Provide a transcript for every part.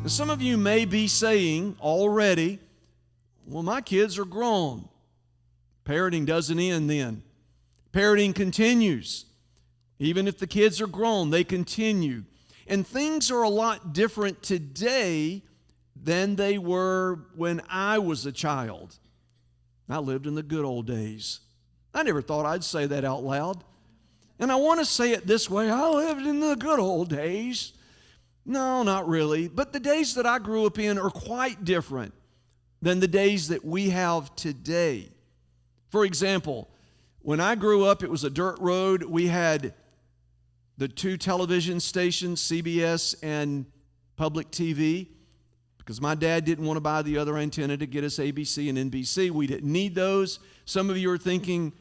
Some of you may be saying already, well, my kids are grown. Parenting doesn't end then. Parenting continues. Even if the kids are grown, they continue. And things are a lot different today than they were when I was a child. I lived in the good old days. I never thought I'd say that out loud. And I want to say it this way, I lived in the good old days. No, not really. But the days that I grew up in are quite different than the days that we have today. For example, when I grew up, it was a dirt road. We had the two television stations, CBS and public TV, because my dad didn't want to buy the other antenna to get us ABC and NBC. We didn't need those. Some of you are thinking,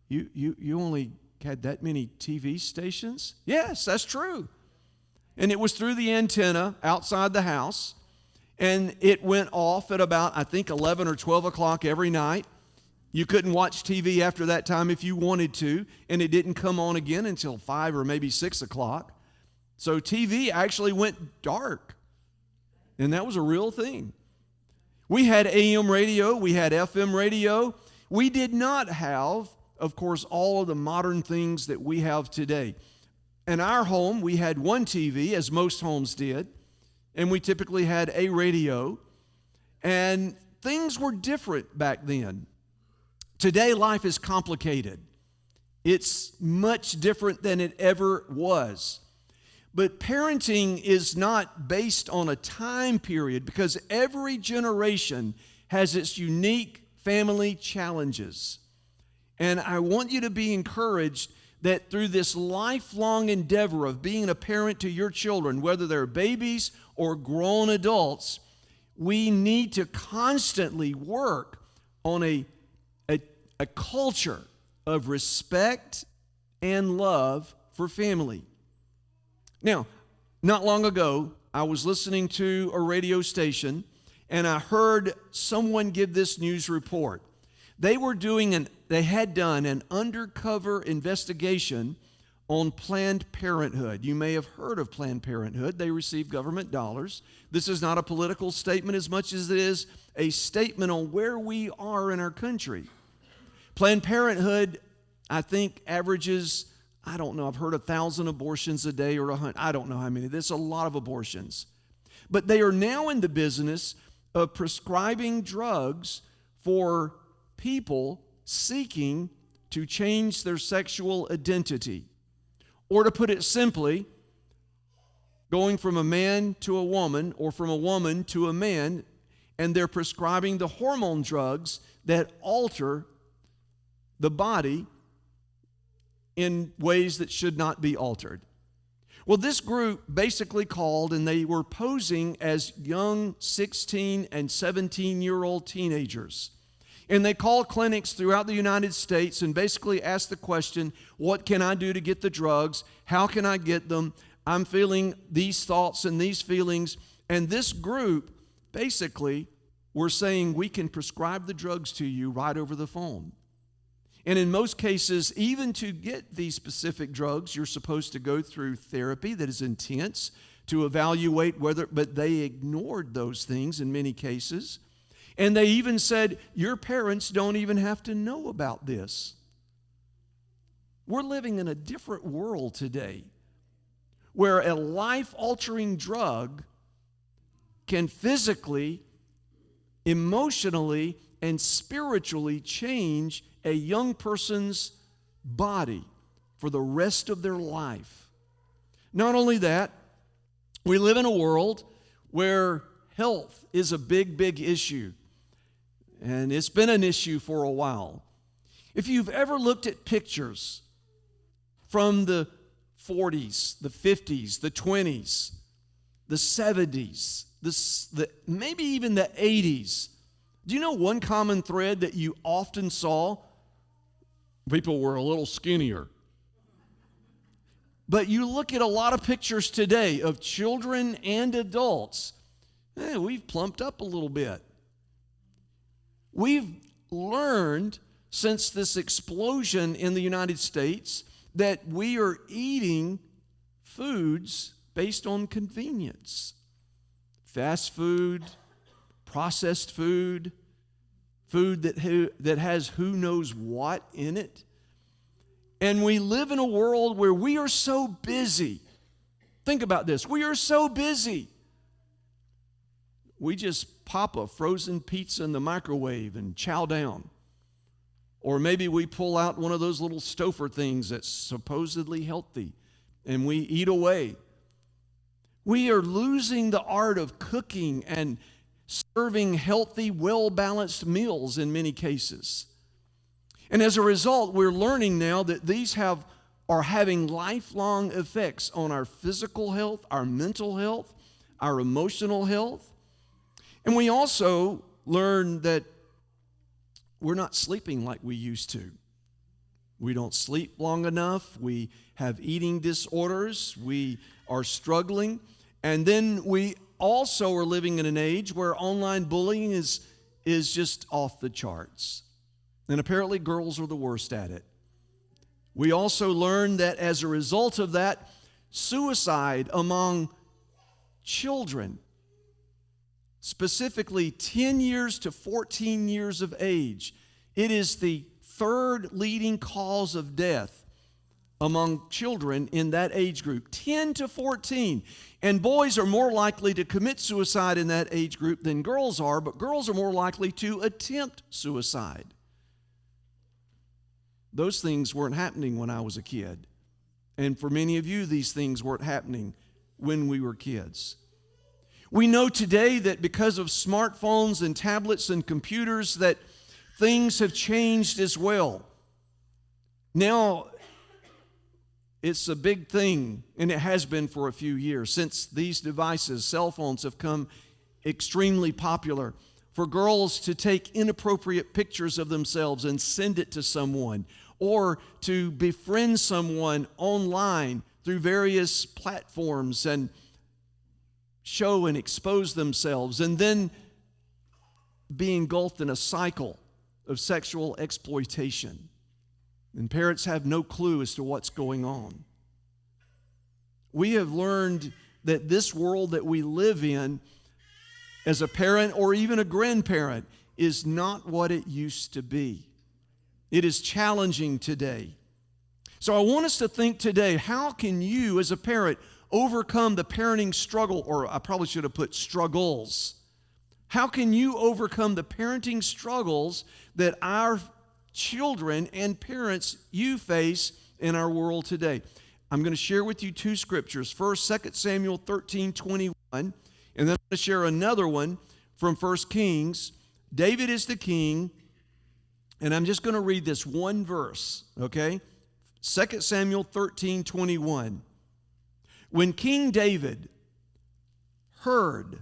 you only had that many TV stations? Yes, that's true. And it was through the antenna outside the house, and it went off at about, I think, 11 or 12 o'clock every night. You couldn't watch TV after that time if you wanted to, and it didn't come on again until 5 or maybe 6 o'clock. So TV actually went dark, and that was a real thing. We had AM radio, we had FM radio. We did not have, of course, all of the modern things that we have today. In our home, we had one TV, as most homes did, and we typically had a radio, and things were different back then. Today, life is complicated. It's much different than it ever was. But parenting is not based on a time period because every generation has its unique family challenges. And I want you to be encouraged that through this lifelong endeavor of being a parent to your children, whether they're babies or grown adults, we need to constantly work on a culture of respect and love for family. Now, not long ago, I was listening to a radio station, and I heard someone give this news report. They had done an undercover investigation on Planned Parenthood. You may have heard of Planned Parenthood. They receive government dollars. This is not a political statement as much as it is a statement on where we are in our country. Planned Parenthood, I think, averages, I don't know, I've heard 1,000 abortions a day or 100, I don't know how many. There's a lot of abortions. But they are now in the business of prescribing drugs for people seeking to change their sexual identity. Or to put it simply, going from a man to a woman or from a woman to a man, and they're prescribing the hormone drugs that alter the body in ways that should not be altered. Well, this group basically called, and they were posing as young 16 and 17-year-old teenagers. And they called clinics throughout the United States and basically asked the question, what can I do to get the drugs? How can I get them? I'm feeling these thoughts and these feelings. And this group basically were saying, we can prescribe the drugs to you right over the phone. And in most cases, even to get these specific drugs, you're supposed to go through therapy that is intense to evaluate whether, but they ignored those things in many cases. And they even said, your parents don't even have to know about this. We're living in a different world today where a life-altering drug can physically, emotionally, and spiritually change a young person's body for the rest of their life. Not only that, we live in a world where health is a big, big issue. And it's been an issue for a while. If you've ever looked at pictures from the 40s, the 50s, the 20s, the 70s, maybe even the 80s, do you know one common thread that you often saw? People were a little skinnier. But you look at a lot of pictures today of children and adults, we've plumped up a little bit. We've learned since this explosion in the United States that we are eating foods based on convenience. fast food, processed food, food that has who knows what in it. And we live in a world where we are so busy. Think about this. We are so busy. We just pop a frozen pizza in the microwave and chow down. Or maybe we pull out one of those little Stouffer things that's supposedly healthy and we eat away. We are losing the art of cooking and serving healthy, well-balanced meals in many cases. And as a result, we're learning now that these are having lifelong effects on our physical health, our mental health, our emotional health. And we also learn that we're not sleeping like we used to. We don't sleep long enough. We have eating disorders. We are struggling. And then we also are living in an age where online bullying is just off the charts. And apparently girls are the worst at it. We also learn that as a result of that, suicide among children, specifically 10 years to 14 years of age, it is the third leading cause of death among children in that age group, 10 to 14. And boys are more likely to commit suicide in that age group than girls are, but girls are more likely to attempt suicide. Those things weren't happening when I was a kid. And for many of you, these things weren't happening when we were kids. We know today that because of smartphones and tablets and computers that things have changed as well. Now, it's a big thing, and it has been for a few years, since these devices, cell phones, have come extremely popular, for girls to take inappropriate pictures of themselves and send it to someone, or to befriend someone online through various platforms and show and expose themselves, and then be engulfed in a cycle of sexual exploitation. And parents have no clue as to what's going on. We have learned that this world that we live in as a parent or even a grandparent is not what it used to be. It is challenging today. So I want us to think today, how can you as a parent overcome the parenting struggle, or I probably should have put struggles. How can you overcome the parenting struggles that our children and parents you face in our world today? I'm going to share with you two scriptures. First, 2 Samuel 13:21, and then I'm going to share another one from 1 Kings. David is the king, and I'm just going to read this one verse, okay? 2 Samuel 13:21. When King David heard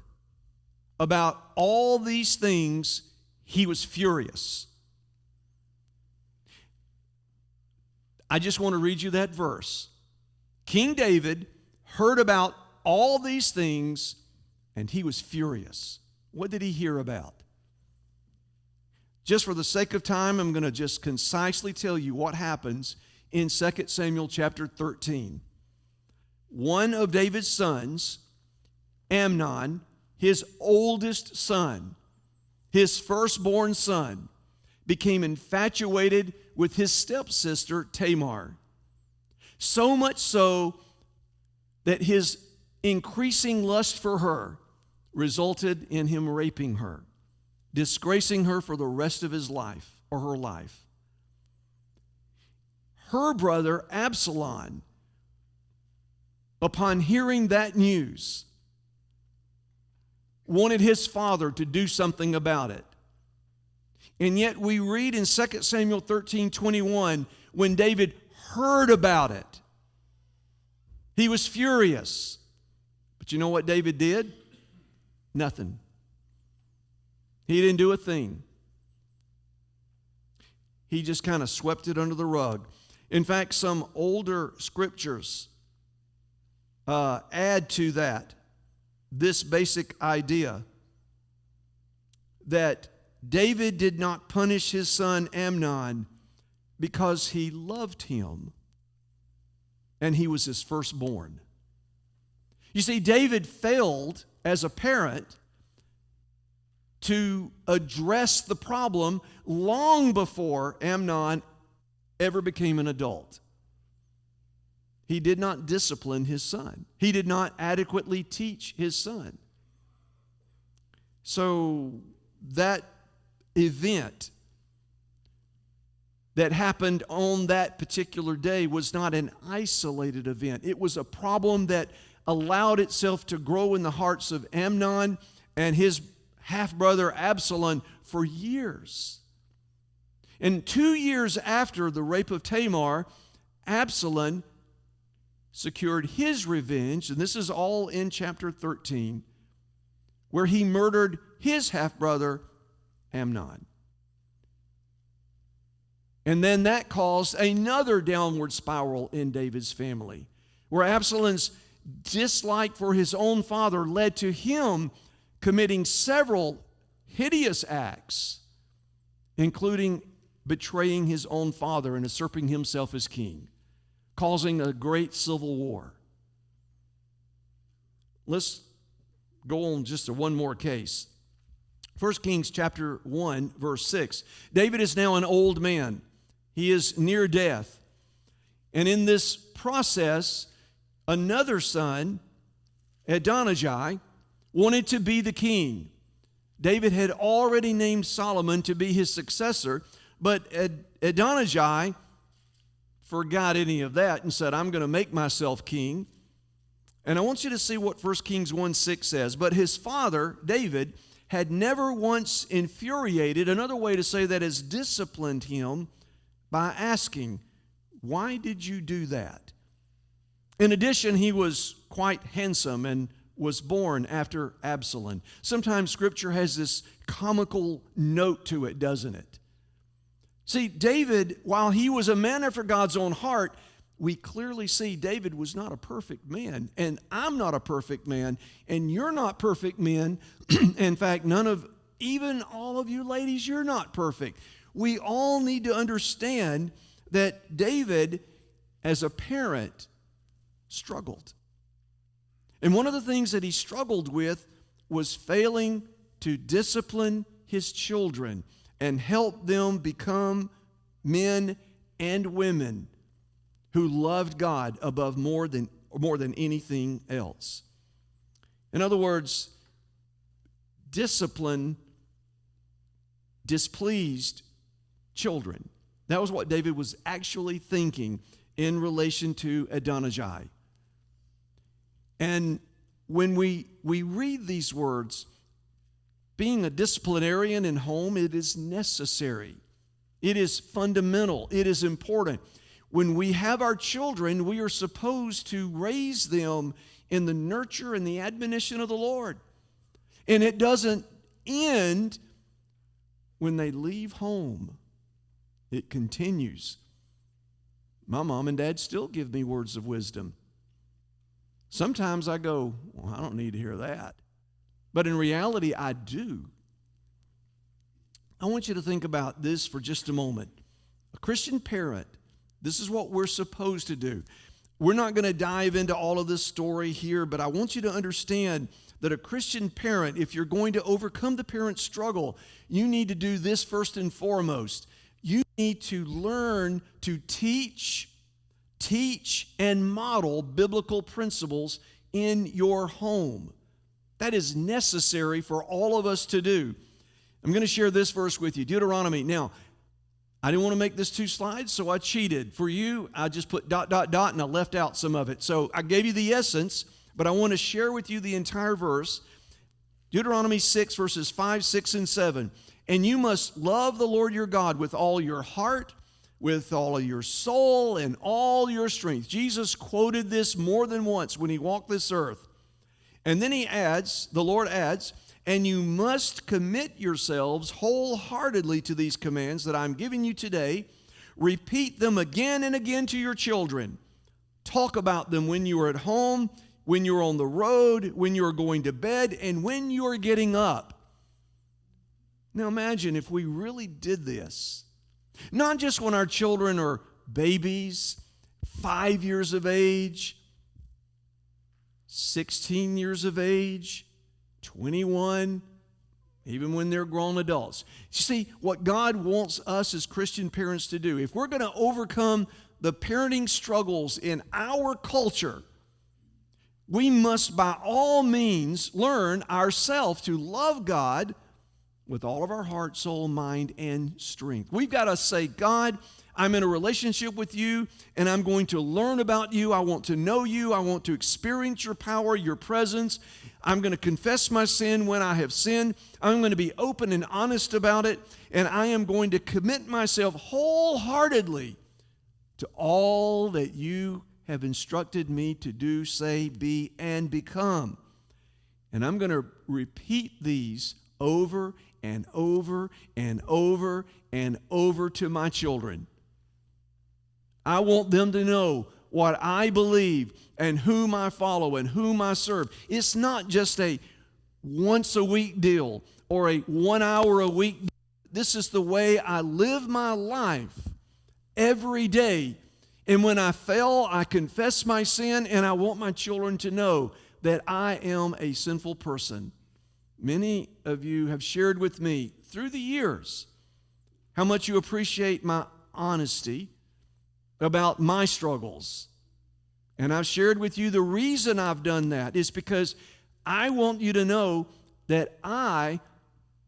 about all these things, he was furious. I just want to read you that verse. King David heard about all these things, and he was furious. What did he hear about? Just for the sake of time, I'm going to just concisely tell you what happens in 2 Samuel chapter 13. One of David's sons, Amnon, his oldest son, his firstborn son, became infatuated with his stepsister Tamar. So much so that his increasing lust for her resulted in him raping her, disgracing her for the rest of his life, or her life. Her brother Absalom, upon hearing that news, wanted his father to do something about it. And yet we read in 2 Samuel 13:21, when David heard about it, he was furious. But you know what David did? Nothing. He didn't do a thing. He just kind of swept it under the rug. In fact, some older scriptures add to that this basic idea that David did not punish his son Amnon because he loved him and he was his firstborn. You see, David failed as a parent to address the problem long before Amnon ever became an adult. He did not discipline his son. He did not adequately teach his son. So that event that happened on that particular day was not an isolated event. It was a problem that allowed itself to grow in the hearts of Amnon and his half-brother Absalom for years. And 2 years after the rape of Tamar, Absalom secured his revenge, and this is all in chapter 13, where he murdered his half-brother Amnon. And then that caused another downward spiral in David's family, where Absalom's dislike for his own father led to him committing several hideous acts, including betraying his own father and usurping himself as king, causing a great civil war. Let's go on just to one more case. 1 Kings chapter 1, verse 6. David is now an old man. He is near death. And in this process, another son, Adonijah, wanted to be the king. David had already named Solomon to be his successor, but Adonijah forgot any of that and said, I'm going to make myself king. And I want you to see what 1 Kings 1:6 says. But his father, David, had never once infuriated, another way to say that is disciplined him, by asking, why did you do that? In addition, he was quite handsome and was born after Absalom. Sometimes Scripture has this comical note to it, doesn't it? See, David, while he was a man after God's own heart, we clearly see David was not a perfect man, and I'm not a perfect man, and you're not perfect men. In fact, even all of you ladies, you're not perfect. We all need to understand that David, as a parent, struggled. And one of the things that he struggled with was failing to discipline his children and help them become men and women who loved God above more than anything else. In other words, discipline displeased children. That was what David was actually thinking in relation to Adonijah. And when we read these words, being a disciplinarian in home, it is necessary. It is fundamental. It is important. When we have our children, we are supposed to raise them in the nurture and the admonition of the Lord. And it doesn't end when they leave home. It continues. My mom and dad still give me words of wisdom. Sometimes I go, well, I don't need to hear that. But in reality, I do. I want you to think about this for just a moment. A Christian parent, this is what we're supposed to do. We're not going to dive into all of this story here, but I want you to understand that a Christian parent, if you're going to overcome the parent struggle, you need to do this first and foremost. You need to learn to teach, and model biblical principles in your home. That is necessary for all of us to do. I'm going to share this verse with you, Deuteronomy. Now, I didn't want to make this 2 slides, so I cheated. For you, I just put ... and I left out some of it. So I gave you the essence, but I want to share with you the entire verse. Deuteronomy 6, verses 5, 6, and 7. And you must love the Lord your God with all your heart, with all of your soul, and all your strength. Jesus quoted this more than once when he walked this earth. And then he adds, the Lord adds, and you must commit yourselves wholeheartedly to these commands that I'm giving you today. Repeat them again and again to your children. Talk about them when you are at home, when you're on the road, when you're going to bed, and when you're getting up. Now imagine if we really did this. Not just when our children are babies, 5 years of age, 16 years of age, 21, even when they're grown adults. You see, what God wants us as Christian parents to do, if we're going to overcome the parenting struggles in our culture, we must by all means learn ourselves to love God with all of our heart, soul, mind, and strength. We've got to say, God, I'm in a relationship with you, and I'm going to learn about you. I want to know you. I want to experience your power, your presence. I'm going to confess my sin when I have sinned. I'm going to be open and honest about it, and I am going to commit myself wholeheartedly to all that you have instructed me to do, say, be, and become. And I'm going to repeat these over and over and over and over to my children. I want them to know what I believe and whom I follow and whom I serve. It's not just a once-a-week deal or a 1 hour a week deal. This is the way I live my life every day. And when I fail, I confess my sin, and I want my children to know that I am a sinful person. Many of you have shared with me through the years how much you appreciate my honesty about my struggles. And I've shared with you the reason I've done that is because I want you to know that I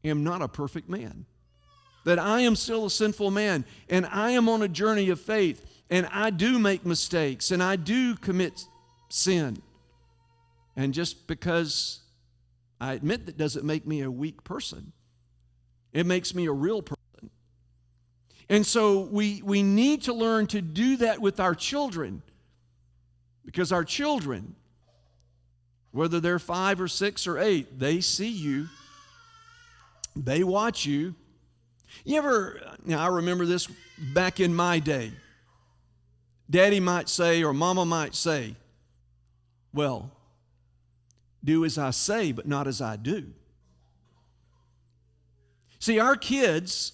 am not a perfect man, that I am still a sinful man, and I am on a journey of faith, and I do make mistakes, and I do commit sin. And just because I admit that doesn't make me a weak person. It makes me a real person. And so we need to learn to do that with our children, because our children, whether they're 5 or 6 or 8, they see you, they watch you. Now I remember this back in my day. Daddy might say, or Mama might say, well, do as I say, but not as I do. See, our kids,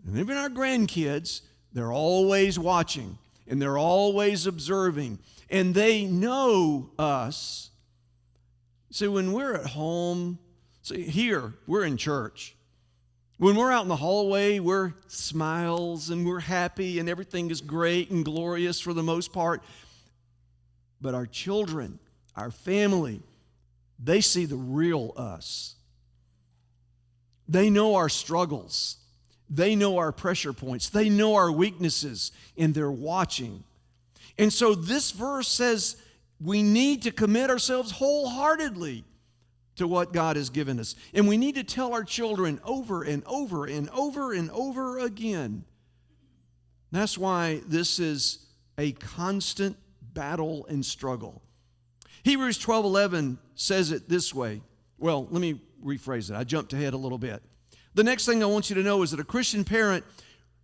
and even our grandkids, they're always watching, and they're always observing, and they know us. See, when we're at home, see, here, we're in church. When we're out in the hallway, we're smiles, and we're happy, and everything is great and glorious for the most part. But our children, our family, they see the real us. They know our struggles. They know our pressure points. They know our weaknesses, and they're watching. And so this verse says we need to commit ourselves wholeheartedly to what God has given us. And we need to tell our children over and over and over and over again. That's why this is a constant battle and struggle. Hebrews 12:11 says it this way. Well, let me rephrase it. I jumped ahead a little bit. The next thing I want you to know is that a Christian parent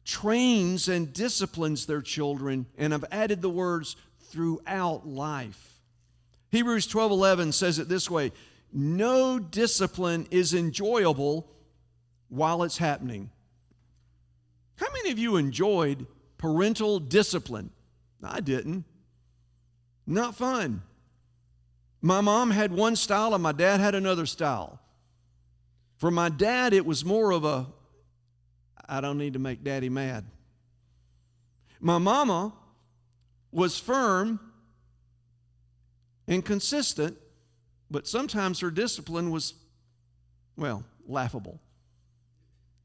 trains and disciplines their children, and I've added the words throughout life. Hebrews 12:11 says it this way: no discipline is enjoyable while it's happening. How many of you enjoyed parental discipline? I didn't. Not fun. My mom had one style and my dad had another style. For my dad, it was more of a, I don't need to make daddy mad. My mama was firm and consistent, but sometimes her discipline was, well, laughable.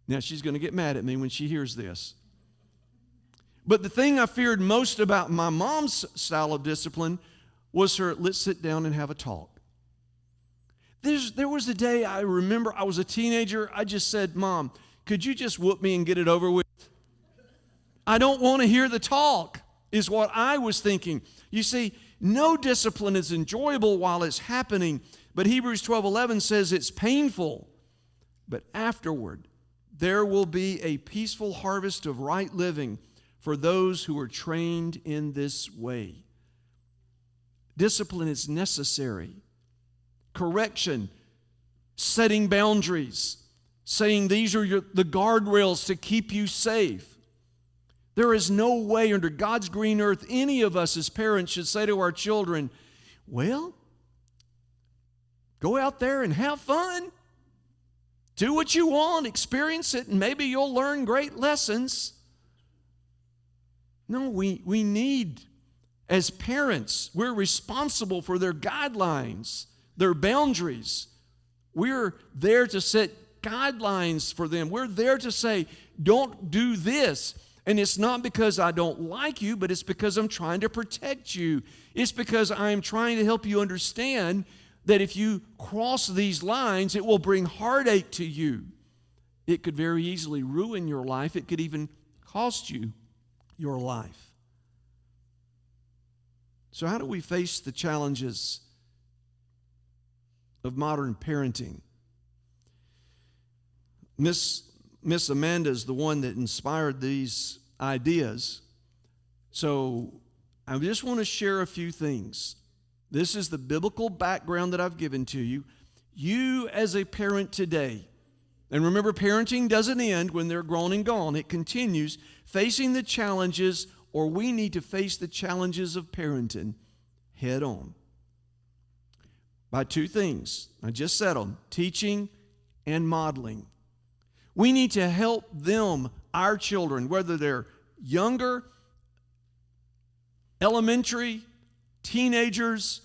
Now, she's going to get mad at me when she hears this. But the thing I feared most about my mom's style of discipline was her, let's sit down and have a talk. There was a day I remember I was a teenager. I just said, Mom, could you just whoop me and get it over with? I don't want to hear the talk, is what I was thinking. You see, no discipline is enjoyable while it's happening, but Hebrews 12:11 says it's painful. But afterward, there will be a peaceful harvest of right living for those who are trained in this way. Discipline is necessary. Correction, setting boundaries, saying these are the guardrails to keep you safe. There is no way under God's green earth any of us as parents should say to our children, well, Go out there and have fun. Do what you want, experience it, and maybe you'll learn great lessons. No, we need, as parents, we're responsible for their guidelines, their boundaries. We're there to set guidelines for them. We're there to say, don't do this. And it's not because I don't like you, but it's because I'm trying to protect you. It's because I'm trying to help you understand that if you cross these lines, it will bring heartache to you. It could very easily ruin your life. It could even cost you your life. So how do we face the challenges of modern parenting? Miss Amanda is the one that inspired these ideas. So I just want to share a few things. This is the biblical background that I've given to you. You as a parent today, and remember, parenting doesn't end when they're grown and gone. It continues, facing the challenges, or we need to face the challenges of parenting head on. By two things. I just said them, teaching and modeling. We need to help them, our children, whether they're younger, elementary, teenagers,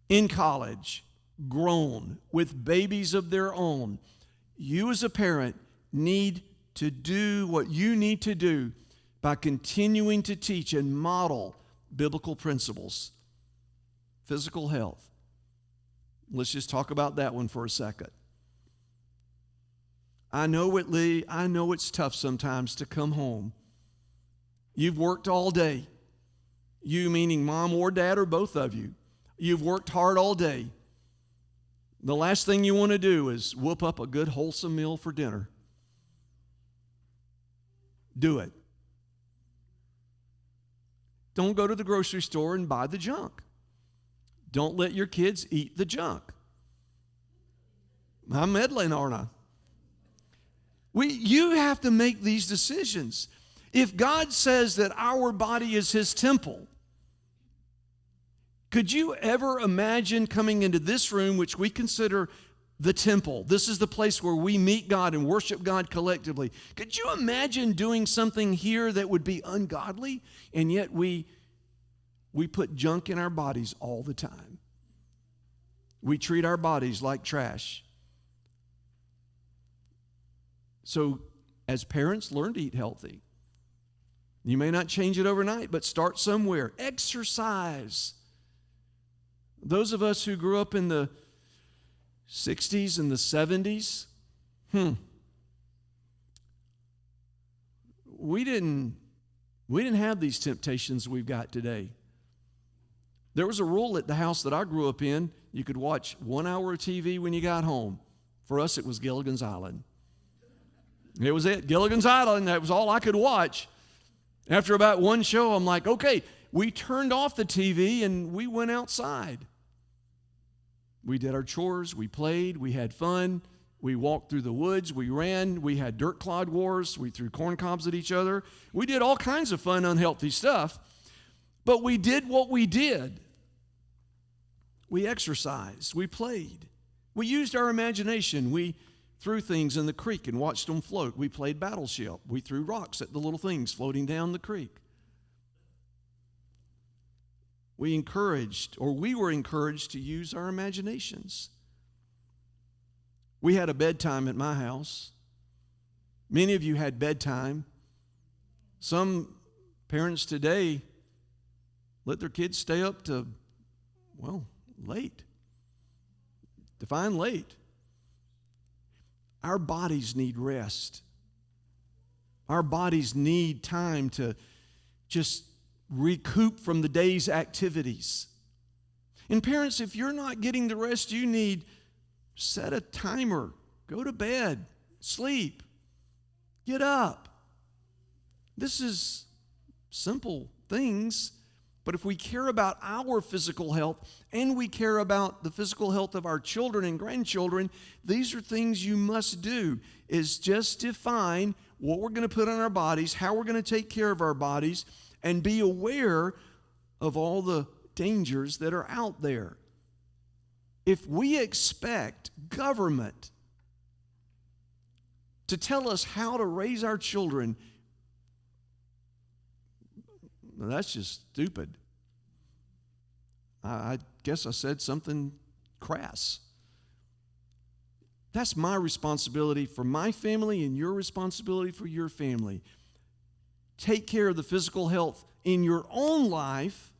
in college, grown, with babies of their own. You as a parent need to do what you need to do by continuing to teach and model biblical principles. Physical health. Let's just talk about that one for a second. I know it, Lee. I know it's tough sometimes to come home. You've worked all day. You meaning mom or dad or both of you. You've worked hard all day. The last thing you want to do is whoop up a good wholesome meal for dinner. Do it. Don't go to the grocery store and buy the junk. Don't let your kids eat the junk. I'm meddling, aren't I? You have to make these decisions. If God says that our body is His temple, could you ever imagine coming into this room, which we consider the temple? This is the place where we meet God and worship God collectively. Could you imagine doing something here that would be ungodly? And yet we put junk in our bodies all the time. We treat our bodies like trash. So, as parents, learn to eat healthy. You may not change it overnight, but start somewhere. Exercise. Those of us who grew up in the 60s and the 70s, we didn't have these temptations we've got today. There was a rule at the house that I grew up in. You could watch 1 hour of TV when you got home. For us, it was Gilligan's Island. It was it, Gilligan's Island. That was all I could watch. After about one show, I'm like, okay, we turned off the TV and we went outside. We did our chores, we played, we had fun, we walked through the woods, we ran, we had dirt clod wars, we threw corn cobs at each other. We did all kinds of fun, unhealthy stuff, but we did what we did. We exercised, we played, we used our imagination, we threw things in the creek and watched them float. We played battleship. We threw rocks at the little things floating down the creek. We were encouraged to use our imaginations. We had a bedtime at my house. Many of you had bedtime. Some parents today let their kids stay up to, late. Define late. Our bodies need rest. Our bodies need time to just recoup from the day's activities. And parents, if you're not getting the rest you need, set a timer. Go to bed. Sleep. Get up. This is simple things. But if we care about our physical health and we care about the physical health of our children and grandchildren, these are things you must do, is just define what we're going to put on our bodies, how we're going to take care of our bodies, and be aware of all the dangers that are out there. If we expect government to tell us how to raise our children, well, that's just stupid. I guess I said something crass. That's my responsibility for my family and your responsibility for your family. Take care of the physical health in your own life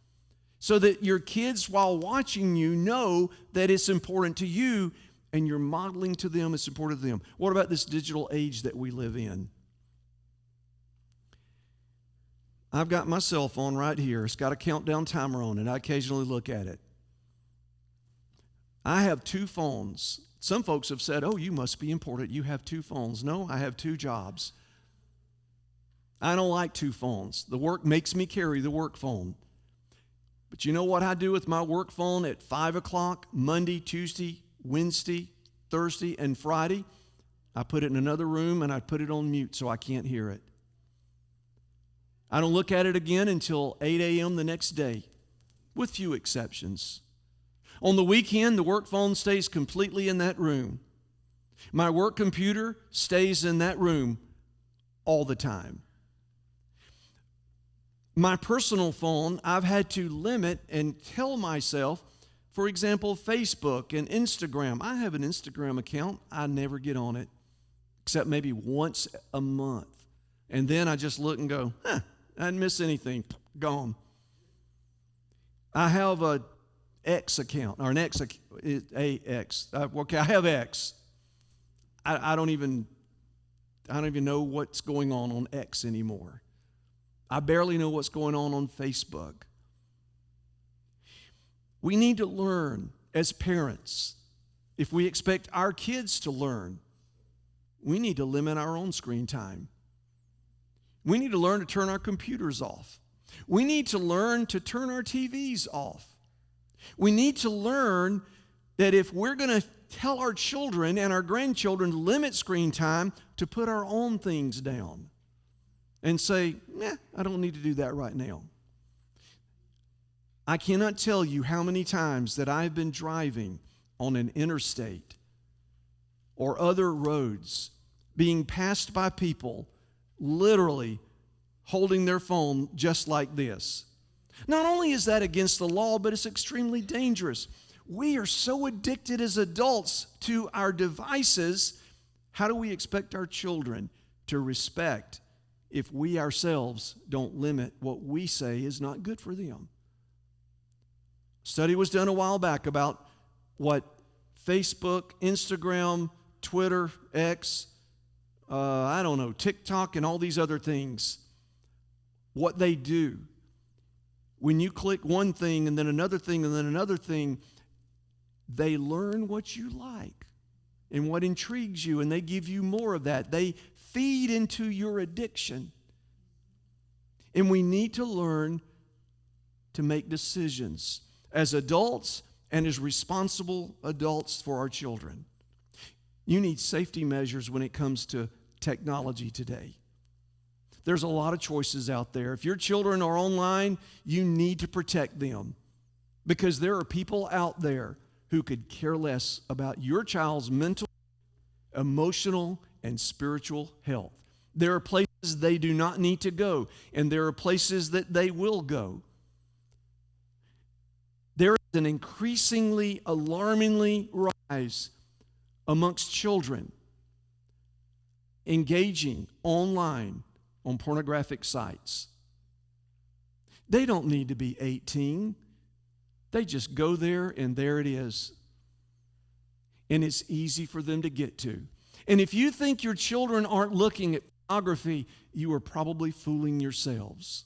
so that your kids, while watching you, know that it's important to you and you're modeling to them it's important to them. What about this digital age that we live in? I've got my cell phone right here. It's got a countdown timer on it. I occasionally look at it. I have 2 phones. Some folks have said, oh, you must be important. You have 2 phones. No, I have 2 jobs. I don't like 2 phones. The work makes me carry the work phone. But you know what I do with my work phone at 5 o'clock, Monday, Tuesday, Wednesday, Thursday, and Friday? I put it in another room and I put it on mute so I can't hear it. I don't look at it again until 8 a.m. the next day, with few exceptions. On the weekend, the work phone stays completely in that room. My work computer stays in that room all the time. My personal phone, I've had to limit and tell myself, for example, Facebook and Instagram. I have an Instagram account. I never get on it, except maybe once a month. And then I just look and go, I didn't miss anything. Gone. I have a X account, or an X, A-X. Okay, I have X. I don't even know what's going on X anymore. I barely know what's going on Facebook. We need to learn as parents. If we expect our kids to learn, we need to limit our own screen time. We need to learn to turn our computers off. We need to learn to turn our TVs off. We need to learn that if we're going to tell our children and our grandchildren to limit screen time, to put our own things down and say, I don't need to do that right now. I cannot tell you how many times that I've been driving on an interstate or other roads, being passed by people literally holding their phone just like this. Not only is that against the law, but it's extremely dangerous. We are so addicted as adults to our devices. How do we expect our children to respect if we ourselves don't limit what we say is not good for them? A study was done a while back about what Facebook, Instagram, Twitter, X, TikTok, and all these other things, what they do. When you click one thing and then another thing and then another thing, they learn what you like and what intrigues you, and they give you more of that. They feed into your addiction. And we need to learn to make decisions as adults and as responsible adults for our children. You need safety measures when it comes to technology today. There's a lot of choices out there. If your children are online, you need to protect them, because there are people out there who could care less about your child's mental, emotional, and spiritual health. There are places they do not need to go, and there are places that they will go. There is an increasingly, alarmingly rise amongst children engaging online on pornographic sites. They don't need to be 18. They just go there and there it is. And it's easy for them to get to. And if you think your children aren't looking at pornography, you are probably fooling yourselves,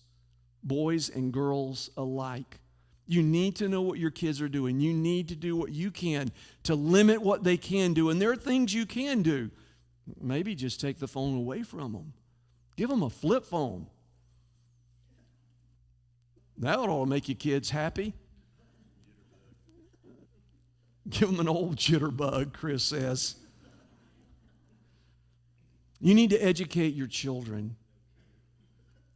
boys and girls alike. You need to know what your kids are doing. You need to do what you can to limit what they can do. And there are things you can do. Maybe just take the phone away from them. Give them a flip phone. That ought to make your kids happy. Give them an old jitterbug, Chris says. You need to educate your children.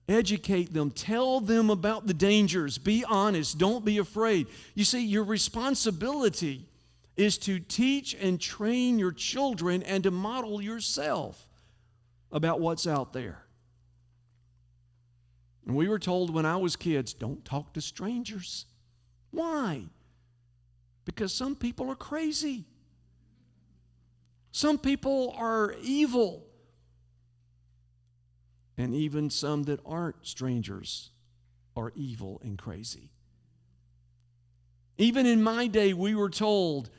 Educate them. Tell them about the dangers. Be honest. Don't be afraid. You see, your responsibility is to teach and train your children and to model yourself about what's out there. And we were told when I was kids, don't talk to strangers. Why? Because some people are crazy. Some people are evil. And even some that aren't strangers are evil and crazy. Even in my day, we were told,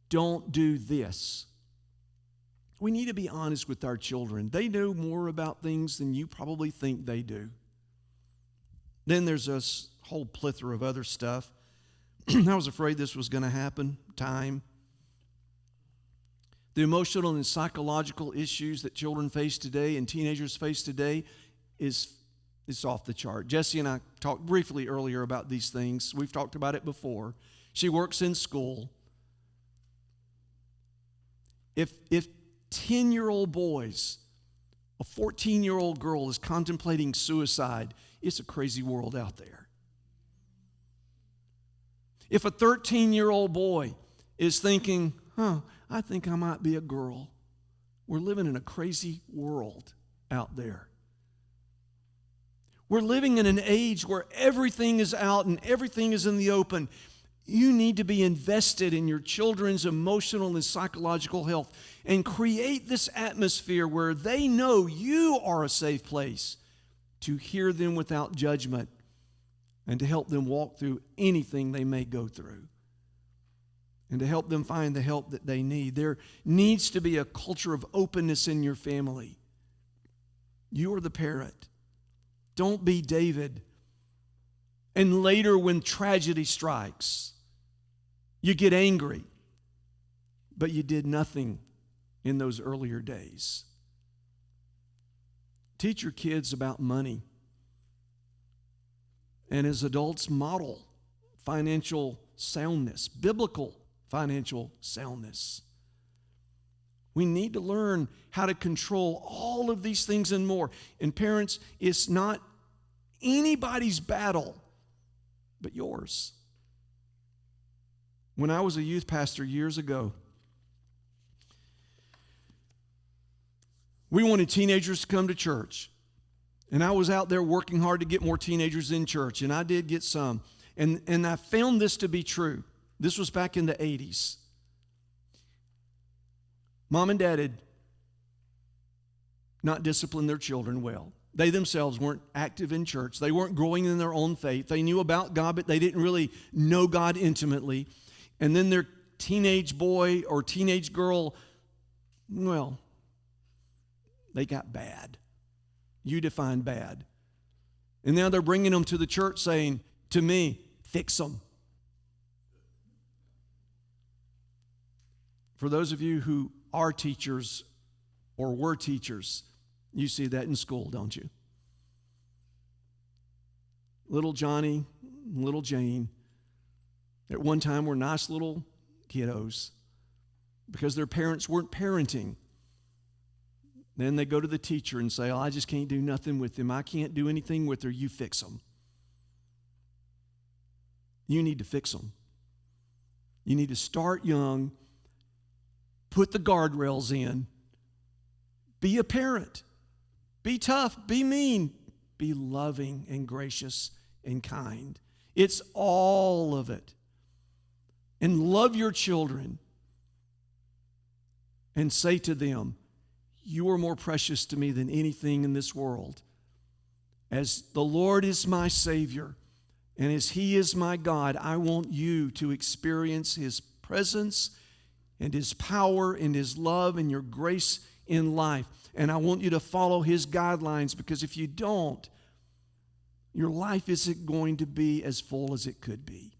don't do this. We need to be honest with our children. They know more about things than you probably think they do. Then there's a whole plethora of other stuff. I was afraid this was going to happen. Time. The emotional and psychological issues that children face today and teenagers face today is off the chart. Jesse and I talked briefly earlier about these things. We've talked about it before. She works in school. If 10-year-old boys, a 14-year-old girl is contemplating suicide, it's a crazy world out there. If a 13-year-old boy is thinking, I think I might be a girl, we're living in a crazy world out there. We're living in an age where everything is out and everything is in the open. You need to be invested in your children's emotional and psychological health and create this atmosphere where they know you are a safe place to hear them without judgment and to help them walk through anything they may go through and to help them find the help that they need. There needs to be a culture of openness in your family. You are the parent. Don't be David. And later when tragedy strikes, you get angry, but you did nothing in those earlier days. Teach your kids about money. And as adults, model financial soundness, biblical financial soundness. We need to learn how to control all of these things and more. And parents, it's not anybody's battle but yours. When I was a youth pastor years ago, we wanted teenagers to come to church. And I was out there working hard to get more teenagers in church, and I did get some. And I found this to be true. This was back in the 80s. Mom and Dad had not disciplined their children well. They themselves weren't active in church. They weren't growing in their own faith. They knew about God, but they didn't really know God intimately. And then their teenage boy or teenage girl, well, they got bad. You define bad. And now they're bringing them to the church saying, to me, fix them. For those of you who are teachers or were teachers, you see that in school, don't you? Little Johnny, little Jane, at one time were nice little kiddos because their parents weren't parenting. Then they go to the teacher and say, I just can't do nothing with them. I can't do anything with her. You fix them. You need to fix them. You need to start young, put the guardrails in, be a parent, be tough, be mean, be loving and gracious and kind. It's all of it. And love your children and say to them, you are more precious to me than anything in this world. As the Lord is my Savior and as He is my God, I want you to experience His presence and His power and His love and your grace in life. And I want you to follow His guidelines, because if you don't, your life isn't going to be as full as it could be.